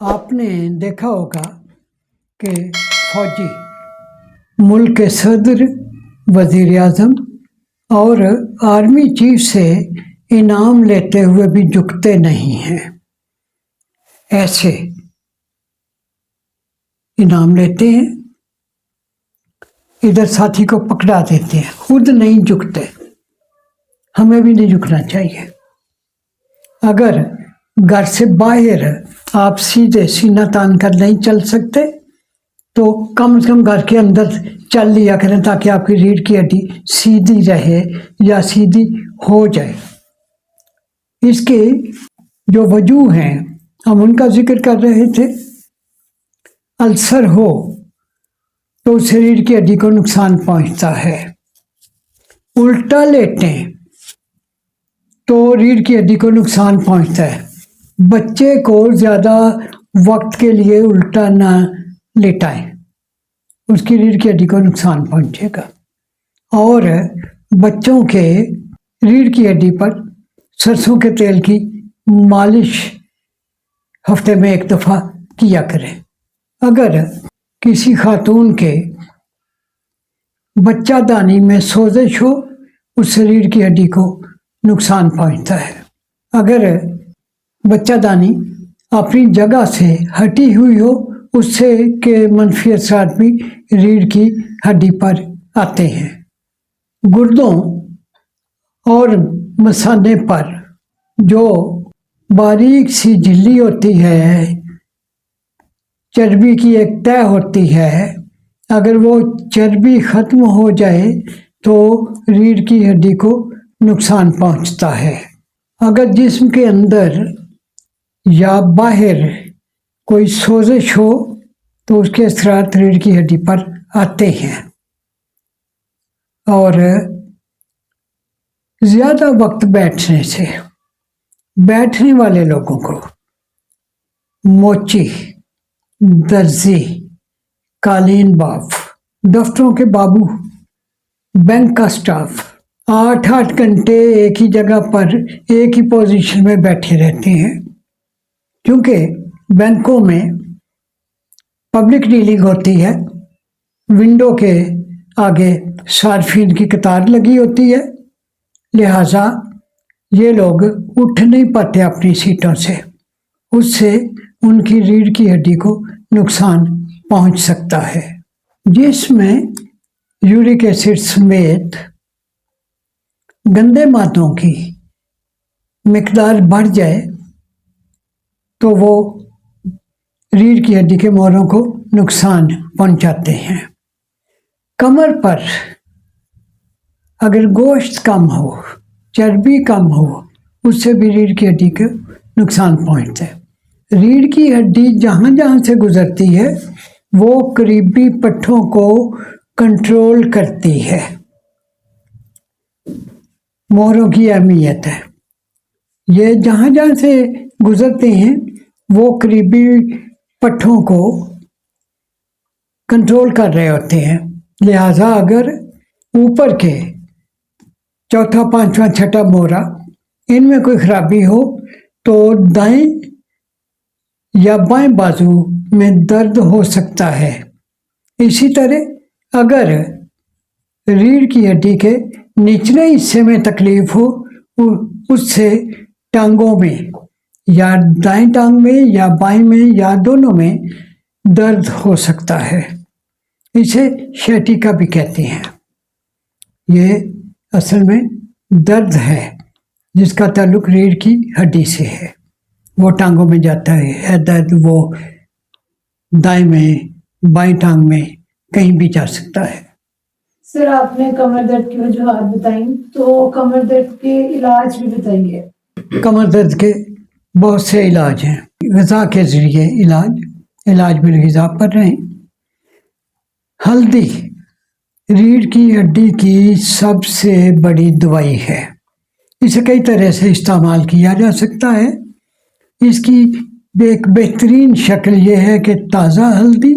आपने देखा होगा कि फौजी मुल्क के सदर, वज़ीर आज़म और आर्मी चीफ से इनाम लेते हुए भी झुकते नहीं हैं। ऐसे इनाम लेते हैं, इधर साथी को पकड़ा देते हैं, खुद नहीं झुकते। हमें भी नहीं झुकना चाहिए। अगर घर से बाहर आप सीधे सीना तान कर नहीं चल सकते तो कम से कम घर के अंदर चल लिया करें, ताकि आपकी रीढ़ की हड्डी सीधी रहे या सीधी हो जाए। इसके जो वजूह हैं हम उनका जिक्र कर रहे थे। अल्सर हो तो शरीर की हड्डी को नुकसान पहुंचता है। उल्टा लेटें तो रीढ़ की हड्डी को नुकसान पहुंचता है। बच्चे को ज़्यादा वक्त के लिए उल्टा ना लेटाएं, उसकी रीढ़ की हड्डी को नुकसान पहुंचेगा। और बच्चों के रीढ़ की हड्डी पर सरसों के तेल की मालिश हफ्ते में 1 दफ़ा किया करें। अगर किसी खातून के बच्चादानी में सोजिश हो, उस रीढ़ की हड्डी को नुकसान पहुंचता है। अगर बच्चादानी अपनी जगह से हटी हुई हो, उससे के मनफी असरात भी रीढ़ की हड्डी पर आते हैं। गुर्दों और मसाने पर जो बारीक सी झिल्ली होती है, चर्बी की एक तह होती है, अगर वो चर्बी ख़त्म हो जाए तो रीढ़ की हड्डी को नुकसान पहुंचता है। अगर जिस्म के अंदर या बाहर कोई सोजिश हो तो उसके असरात रीढ़ की हड्डी पर आते हैं। और ज़्यादा वक्त बैठने से बैठने वाले लोगों को मोची, दर्जी, कालीन बाफ, दफ्तरों के बाबू, बैंक का स्टाफ 8-8 घंटे एक ही जगह पर एक ही पोजीशन में बैठे रहते हैं। क्योंकि बैंकों में पब्लिक डीलिंग होती है, विंडो के आगे सार्फिन की कतार लगी होती है, लिहाजा ये लोग उठ नहीं पाते अपनी सीटों से। उससे उनकी रीढ़ की हड्डी को नुकसान पहुंच सकता है। जिसमें यूरिक एसिड समेत गंदे मादों की मिकदार बढ़ जाए तो वो रीढ़ की हड्डी के मोड़ों को नुकसान पहुंचाते हैं। कमर पर अगर गोश्त कम हो, चर्बी कम हो, उससे भी रीढ़ की हड्डी को नुकसान पहुंचता है। रीढ़ की हड्डी जहाँ जहाँ से गुजरती है वो करीबी पट्ठों को कंट्रोल करती है। मोहरों की अहमियत है, ये जहाँ जहाँ से गुजरते हैं वो करीबी पट्ठों को कंट्रोल कर रहे होते हैं। लिहाजा अगर ऊपर के चौथा, पांचवा, छठा मोहरा इनमें कोई खराबी हो तो दाएं या बाएं बाजू में दर्द हो सकता है। इसी तरह अगर रीढ़ की हड्डी के निचले हिस्से में तकलीफ हो, उससे टांगों में या दाएं टांग में या बाएं में या दोनों में दर्द हो सकता है। इसे शैटिका भी कहते हैं। ये असल में दर्द है जिसका ताल्लुक रीढ़ की हड्डी से है। वो टांगों में जाता है दर्द, वो दाएं में, बाएं टांग में कहीं भी जा सकता है। सर, आपने कमर दर्द की वजूहात बताई, तो कमर दर्द के इलाज भी बताइए। कमर दर्द के बहुत से इलाज हैं। ग़िज़ा के ज़रिए इलाज बिल ग़िज़ा पर रहें। हल्दी रीढ़ की हड्डी की सबसे बड़ी दवाई है। इसे कई तरह से इस्तेमाल किया जा सकता है। इसकी एक बेहतरीन शक्ल यह है कि ताज़ा हल्दी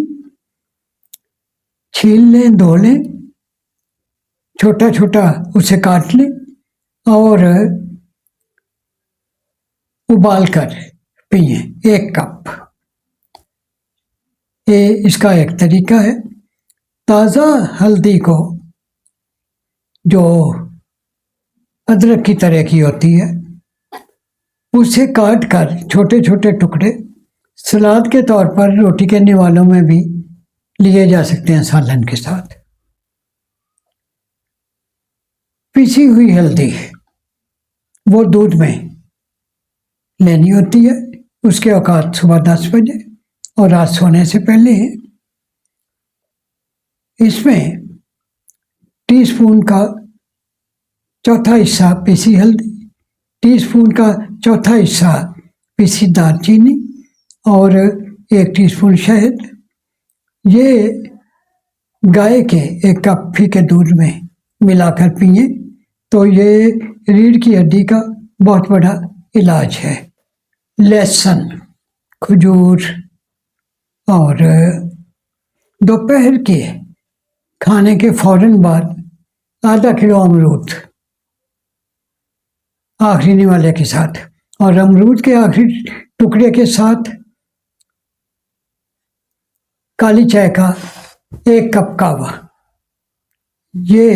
छील लें, धो लें, छोटा छोटा उसे काट लें और उबाल कर पिए 1 कप। ये इसका एक तरीका है। ताज़ा हल्दी को, जो अदरक की तरह की होती है, उसे काट कर छोटे छोटे टुकड़े सलाद के तौर पर रोटी के निवालों में भी लिए जा सकते हैं सालन के साथ। पिसी हुई हल्दी वो दूध में लेनी होती है। उसके औकात सुबह 10 बजे और रात सोने से पहले है। इसमें टीस्पून का चौथा हिस्सा पिसी हल्दी, टीस्पून का चौथा हिस्सा पिसी दालचीनी और 1 टीस्पून शहद, ये गाय के 1 कप फीके दूध में मिलाकर पिए तो ये रीढ़ की हड्डी का बहुत बड़ा इलाज है। लहसुन, खजूर और दोपहर के खाने के फौरन बाद आधा किलो अमरूद आखिरी निवाले के साथ, और अमरूद के आखिरी टुकड़े के साथ काली चाय का 1 कप कावा, ये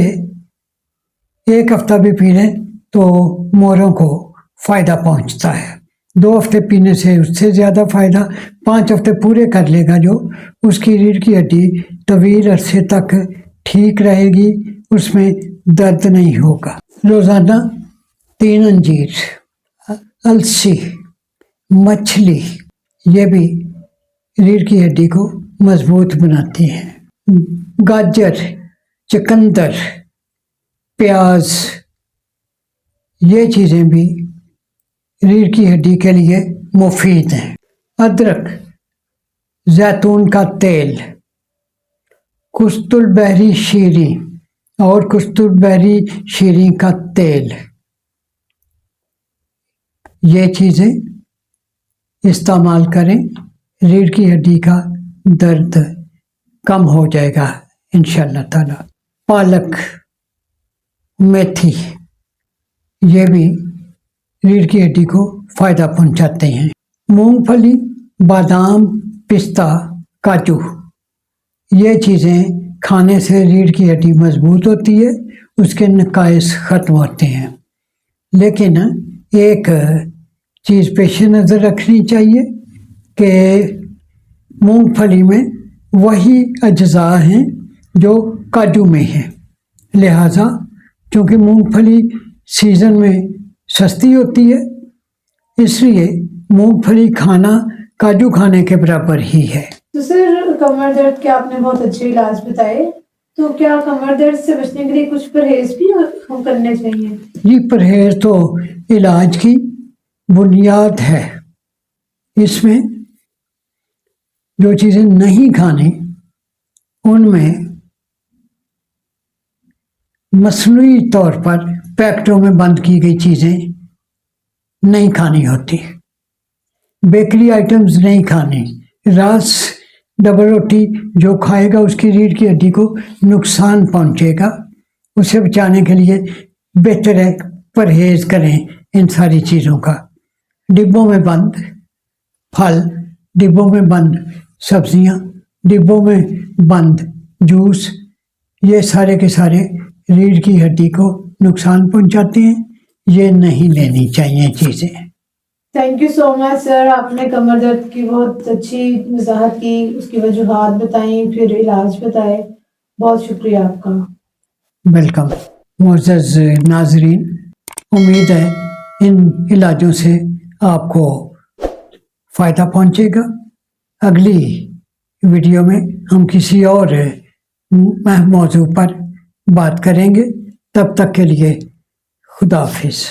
1 हफ्ता भी पी लें तो मोरों को फ़ायदा पहुंचता है। 2 हफ्ते पीने से उससे ज़्यादा फ़ायदा, 5 हफ्ते पूरे कर लेगा जो उसकी रीढ़ की हड्डी तवील अरसे तक ठीक रहेगी, उसमें दर्द नहीं होगा। रोज़ाना 3 अंजीर, अलसी, मछली, ये भी रीढ़ की हड्डी को मजबूत बनाती हैं। गाजर, चुकंदर, प्याज, ये चीज़ें भी रीढ़ की हड्डी के लिए मुफीद हैं। अदरक, जैतून का तेल, कुस्तुरबेरी शीरी और कुस्तुरबेरी शीरी का तेल, ये चीज़ें इस्तेमाल करें, रीढ़ की हड्डी का दर्द कम हो जाएगा इंशाअल्लाह ताला। पालक, मेथी, ये भी रीढ़ की हड्डी को फ़ायदा पहुंचाते हैं। मूंगफली, बादाम, पिस्ता, काजू, ये चीज़ें खाने से रीढ़ की हड्डी मजबूत होती है, उसके नकाइस ख़त्म होते हैं। लेकिन एक चीज़ पेश नज़र रखनी चाहिए कि मूंगफली में वही अज्जा हैं जो काजू में हैं, लिहाजा क्योंकि मूंगफली सीज़न में सस्ती होती है, इसलिए मूंगफली खाना काजू खाने के बराबर ही है। तो सर, कमर दर्द के आपने बहुत अच्छे इलाज बताए, तो क्या कमर दर्द से बचने के लिए कुछ परहेज भी हम करने चाहिए? ये परहेज तो इलाज की बुनियाद है। इसमें जो चीज़ें नहीं खानी, उनमें मसनूई तौर पर पैकेटों में बंद की गई चीज़ें नहीं खानी होती, बेकरी आइटम्स नहीं खानी। रास डबल रोटी जो खाएगा उसकी रीढ़ की हड्डी को नुकसान पहुंचेगा, उसे बचाने के लिए बेहतर है परहेज करें इन सारी चीज़ों का। डिब्बों में बंद फल, डिब्बों में बंद सब्जियां, डिब्बों में बंद जूस, ये सारे के सारे रीढ़ की हड्डी को नुकसान पहुंचाते हैं, ये नहीं लेनी चाहिए चीज़ें। Thank you so much sir, आपने कमर दर्द की बहुत अच्छी वजाहत की, उसकी वजूहात बताई, फिर इलाज बताए, बहुत शुक्रिया आपका। वेलकम। मुअज़्ज़ज़ नाज़रीन, उम्मीद है इन इलाजों से आपको फ़ायदा पहुंचेगा। अगली वीडियो में हम किसी और मौजू पर बात करेंगे। तब तक के लिए खुदा हाफिज़।